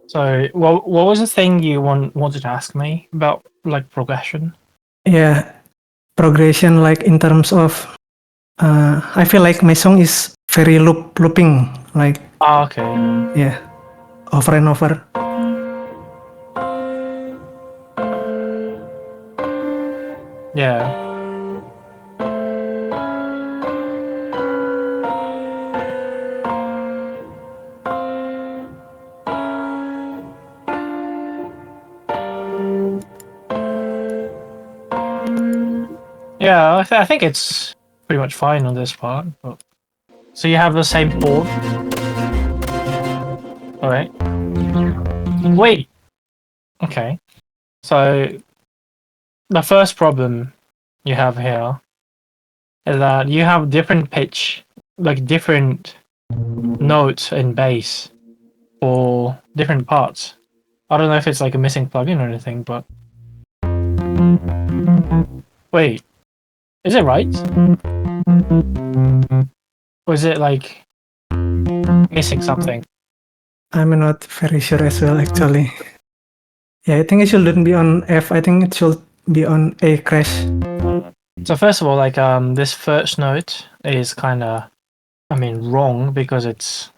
So, what was the thing you wanted to ask me about, like progression? Yeah, progression, like in terms of, I feel like my song is very looping, like Oh, okay. yeah, over and over. Yeah. Yeah, I think it's pretty much fine on this part. But... So you have the same chord. Alright. Wait. Okay. So the first problem you have here is that you have different pitch, like different notes in bass for different parts. I don't know if it's like a missing plugin or anything, but wait, is it right? Or is it like missing something? I'm not very sure as well, actually. Yeah, I think it shouldn't be on F. I think it should be on A crash. So first of all, like this first note is kind of, I mean, wrong because it's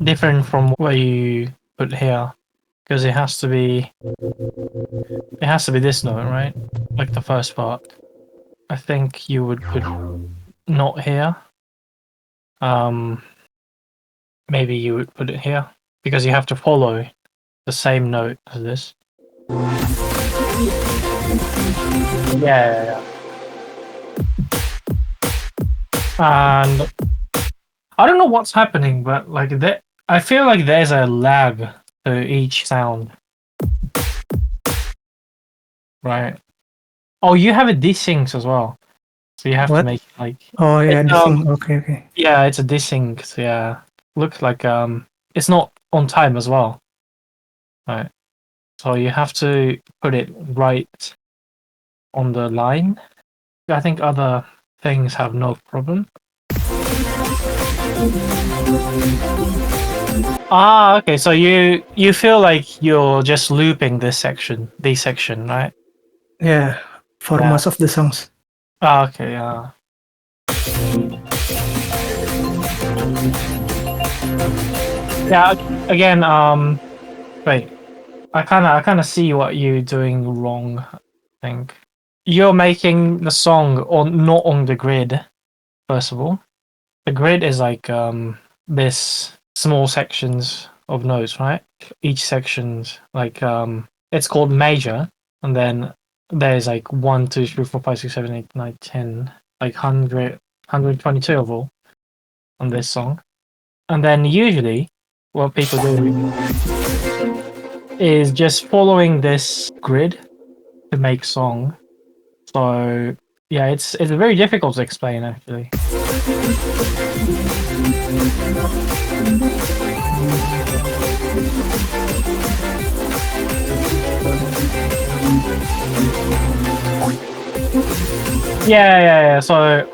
different from what you put here. Because it has to be this note, right? Like the first part. I think you would put not here. Maybe you would put it here because you have to follow the same note as this. Yeah. And I don't know what's happening, but like I feel like there's a lag to each sound. Right. Oh, you have a desyncs as well. So you have What? to make it like Oh yeah, it's, the thing. Okay. yeah, it's a desync. So yeah, looks like it's not on time as well. Right. So you have to put it right on the line. I think other things have no problem. Ah, okay. So you feel like you're just looping this section, right? Yeah, for Yeah. most of the songs. Ah, okay. Yeah. Yeah. Again, wait. I kind of see what you're doing wrong. I think you're making the song on not on the grid. First of all, the grid is like this small sections of notes, right? Each section's like it's called major, and then there's like 1, 2, 3, 4, 5, 6, 7, 8, 9, 10, like 122 of all on this song. And then usually what people do is just following this grid to make song. So yeah, it's very difficult to explain actually. Yeah. So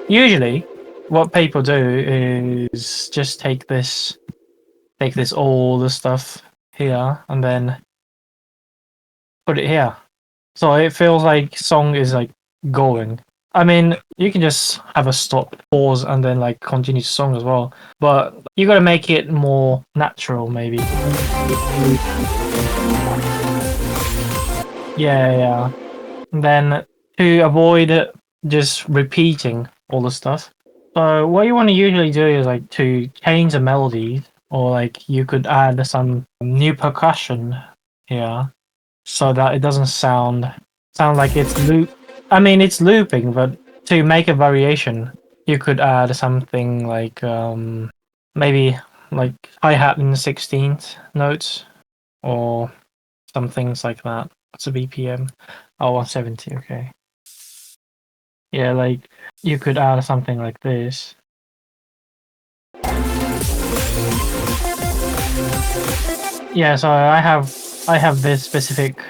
usually what people do is just take this all the stuff here and then put it here. So it feels like song is like going. I mean, you can just have a stop, pause, and then like continue song as well. But you gotta make it more natural, maybe. Yeah. And then to avoid just repeating all the stuff. So what you want to usually do is like to change the melodies, or like you could add some new percussion here, so that it doesn't sound like it's loop. I mean, it's looping, but to make a variation, you could add something like maybe like hi-hat in the 16th notes or some things like that. What's a BPM? Oh, 170. Okay. Yeah, like you could add something like this. Yeah, so I have this specific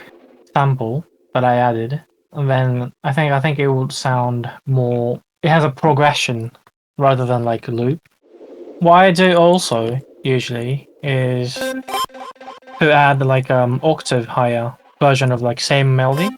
sample that I added, and then I think it would sound more. It has a progression rather than like a loop. What I do also usually is to add like octave higher version of like same melody.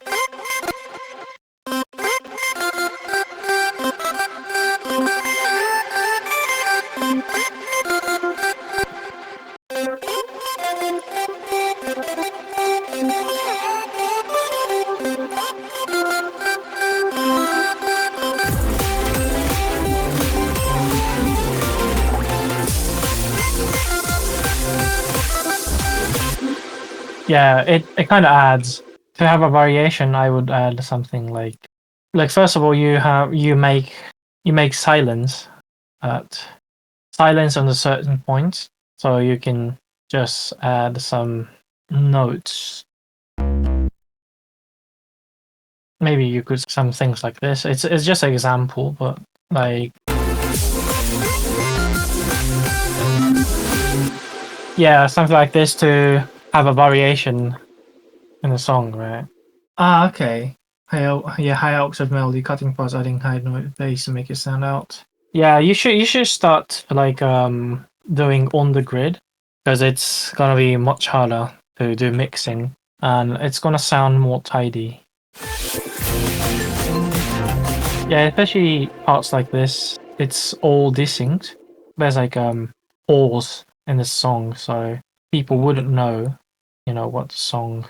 Yeah, it kind of adds. To have a variation, I would add something like first of all you make silence at silence on a certain point, so you can just add some notes. Maybe you could some things like this. It's just an example, but like yeah, something like this to have a variation in the song, right? Ah, okay. High octave melody, cutting parts, adding high note bass to make it stand out. Yeah, you should start like doing on the grid, because it's gonna be much harder to do mixing and it's gonna sound more tidy. Yeah, especially parts like this, it's all desynced. There's like pause in the song, so people wouldn't know, what the song,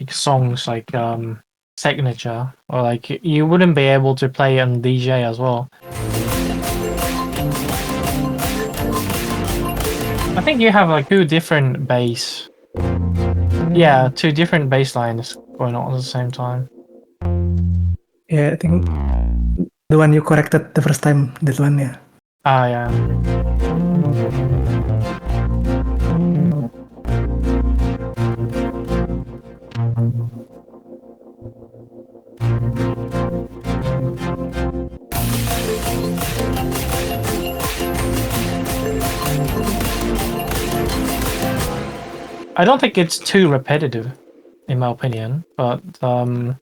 like songs like signature, or like you wouldn't be able to play on DJ as well. I think you have like two different bass. Yeah, two different bass lines going on at the same time. Yeah, I think the one you corrected the first time, that one, yeah. Ah, yeah. I don't think it's too repetitive, in my opinion. But the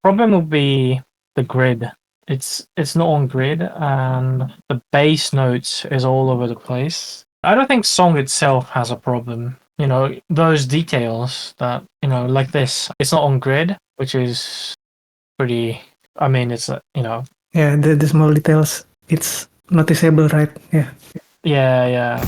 problem would be the grid. It's not on grid, and the bass notes is all over the place. I don't think song itself has a problem. You know, those details that, you know, like this, it's not on grid, which is pretty. I mean, it's you know. Yeah, the small details, it's noticeable, right? Yeah. Yeah.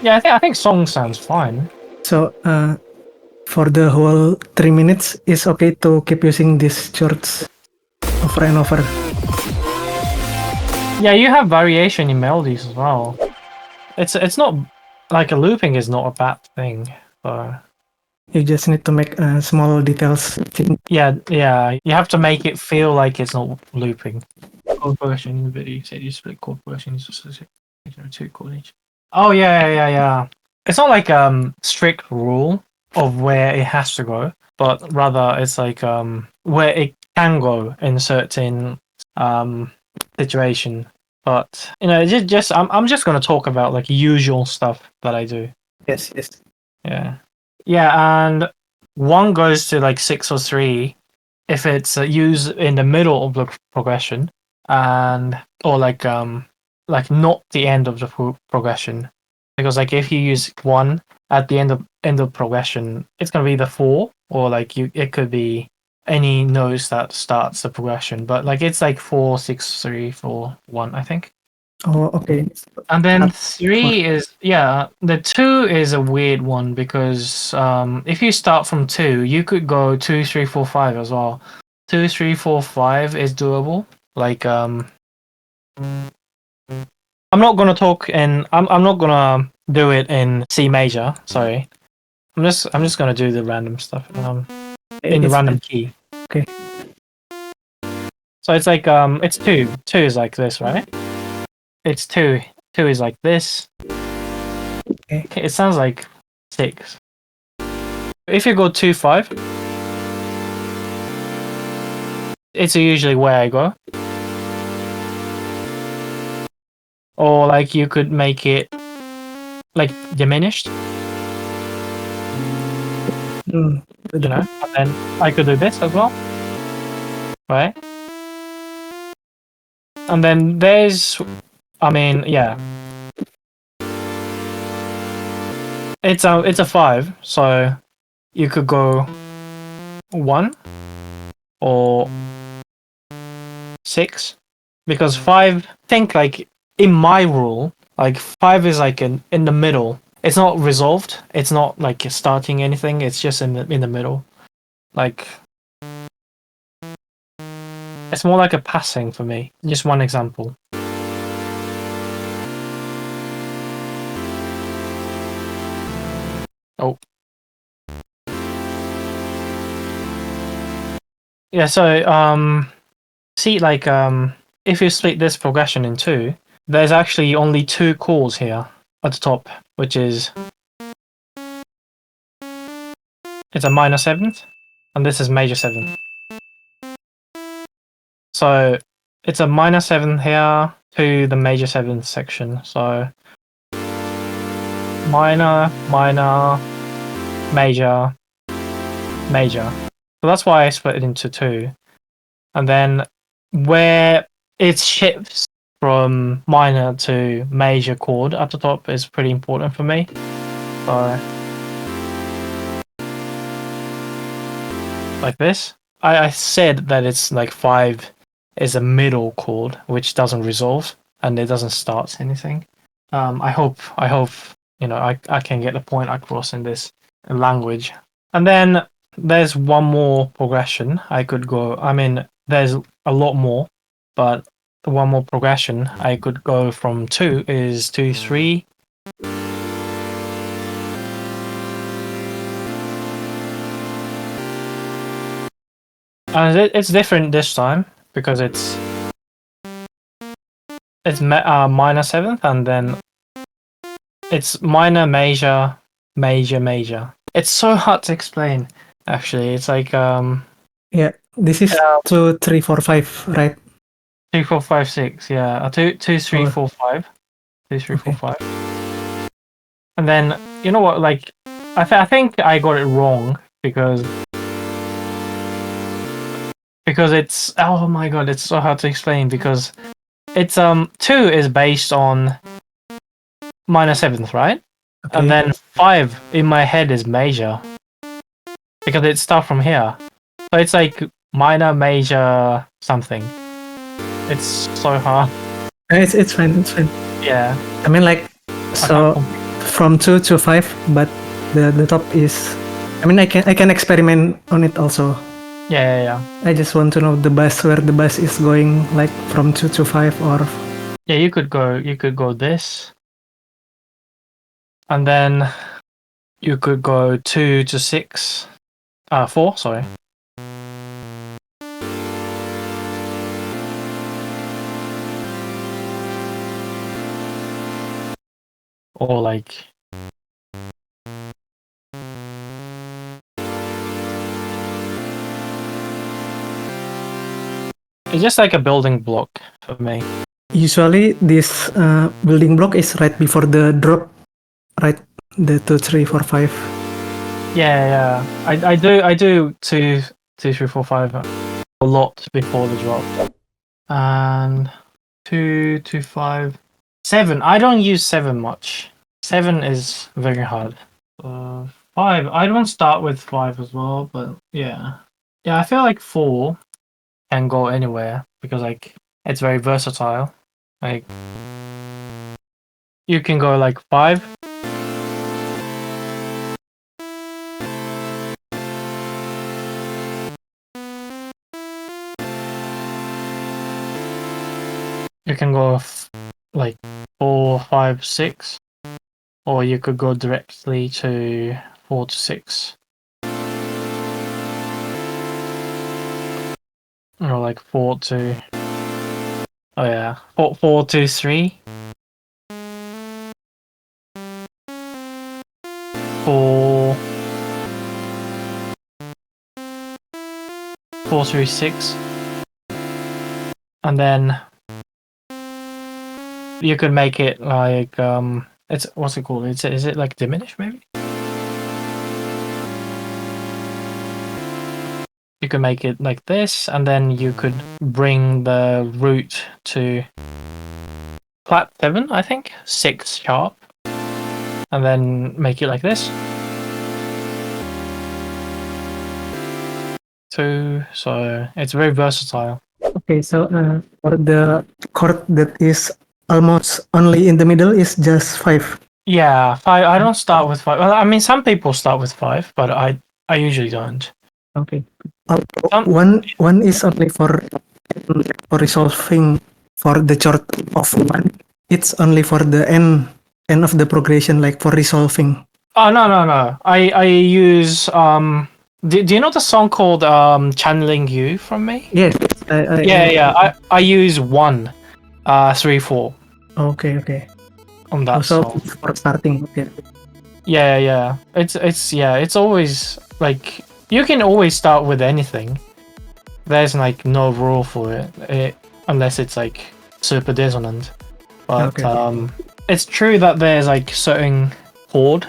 Yeah, I think song sounds fine. So, for the whole 3 minutes, it's okay to keep using these chords over and over. Yeah, you have variation in melodies as well. It's not like a looping is not a bad thing. So You just need to make small details. yeah, you have to make it feel like it's not looping. Chord progression in the video, you said you split chord progression into two chord each. Oh yeah. It's not like strict rule of where it has to go, but rather it's like where it can go in certain situation. But you know, I'm just gonna talk about like usual stuff that I do. Yes. Yeah, and one goes to like 6 or 3 if it's used in the middle of the progression, and or like not the end of the progression, because like if you use 1 at the end of progression, it's gonna be the 4, or like it could be any notes that starts the progression, but like it's like 4, 6, 3, 4, 1, I think. Oh, okay. And then 3 is the 2 is a weird one because if you start from 2, you could go 2, 3, 4, 5 as well. 2, 3, 4, 5 is doable. Like I'm not gonna talk in I'm not gonna do it in C major. Sorry, I'm just gonna do the random stuff in the random key. Okay. So it's like it's 2. 2 is like this, right? It's 2. 2 is like this. Okay. It sounds like 6. If you go 2, 5, it's usually where I go. Or like you could make it like diminished. You know, and then I could do this as well, right? And then there's, I mean, yeah, it's a 5, so you could go 1 or 6, because 5. Think like in my rule, like 5 is like in the middle. It's not resolved. It's not like starting anything. It's just in the middle. Like it's more like a passing for me. Just one example. Oh. Yeah, so see like if you split this progression in 2, there's actually only 2 chords here at the top, which is it's a minor 7th, and this is major 7th. So it's a minor 7th here to the major 7th section. So minor, major, major. So that's why I split it into 2. And then where it shifts from minor to major chord at the top is pretty important for me. So like this. I said that it's like 5 is a middle chord which doesn't resolve and it doesn't start anything. I hope you know I can get the point across in this language. And then there's one more progression I could go. I mean, there's a lot more, but the one more progression I could go from 2 is 2, 3. And it's different this time because it's minor 7th, and then it's minor, major, major, major. It's so hard to explain. Actually, it's like Yeah, this is 2, 3, 4, 5, right? 2, 4, 5, 6. Yeah, 2, 2, 3, Oh. 4, 5. 2, 3, 4, Okay. 5. And then you know what? Like, I think I got it wrong because it's, oh my god, it's so hard to explain because it's 2 is based on minor 7th, right? Okay. And then 5 in my head is major because it starts from here. So it's like minor, major, something. It's so hard. It's fine. It's fine. Yeah. I mean, like, so from 2 to 5, but the top is. I mean, I can experiment on it also. Yeah. I just want to know the bass, where the bass is going, like from 2 to 5, or Yeah, you could go this. And then you could go 2 to 6. 4, sorry. Or like it's just like a building block for me. usually this building block is right before the drop, right? The 2, 3, 4, 5. Yeah. I do 2, 3, 4, 5 a lot before the drop. And 2, 2, 5, 7. I don't use 7 much. 7 is very hard. 5. I don't start with 5 as well, but yeah. Yeah, I feel like 4 can go anywhere because like it's very versatile. Like you can go like 5. You can go like 4, 5, 6, or you could go directly to 4 to 6, or like 4 to 4 to 3, 4 through 6, and then you could make it like it's what's it called? Is it like diminished maybe? You could make it like this, and then you could bring the root to flat 7, I think, 6 sharp, and then make it like this. 2, so it's very versatile. Okay, so for the chord that is almost only in the middle is just 5. Yeah, 5. I don't start with 5. Well, I mean, some people start with 5, but I usually don't. Okay. One is only for resolving for the chord of 1. It's only for the end of the progression, like for resolving. Oh no. I use Do you know the song called "Channeling You" from me? Yes. I use 1, 3, 4. Okay. On that Also song. for starting. Okay. Yeah. It's always like you can always start with anything. There's like no rule for it, unless it's like super dissonant. But it's true that there's like certain chord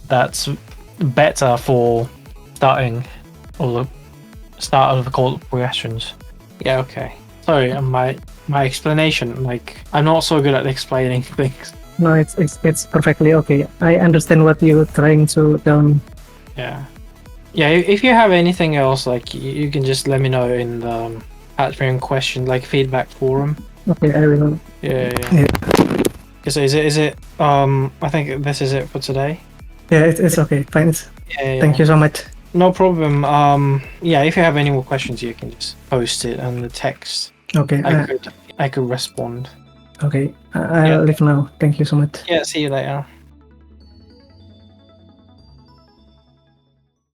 that's better for starting or the start of the chord progressions. Yeah, okay. Sorry, my explanation, like I'm not so good at explaining things. No, it's perfectly okay. I understand what you're trying to tell me. Yeah. If you have anything else, like you can just let me know in the Patreon question, like feedback forum. Okay, I will. Yeah. So is it I think this is it for today. Yeah, it's okay. Fine. Yeah. Thank you so much. No problem. If you have any more questions, you can just post it on the text. Okay. I could respond. Okay. I'll leave now. Thank you so much. Yeah. See you later.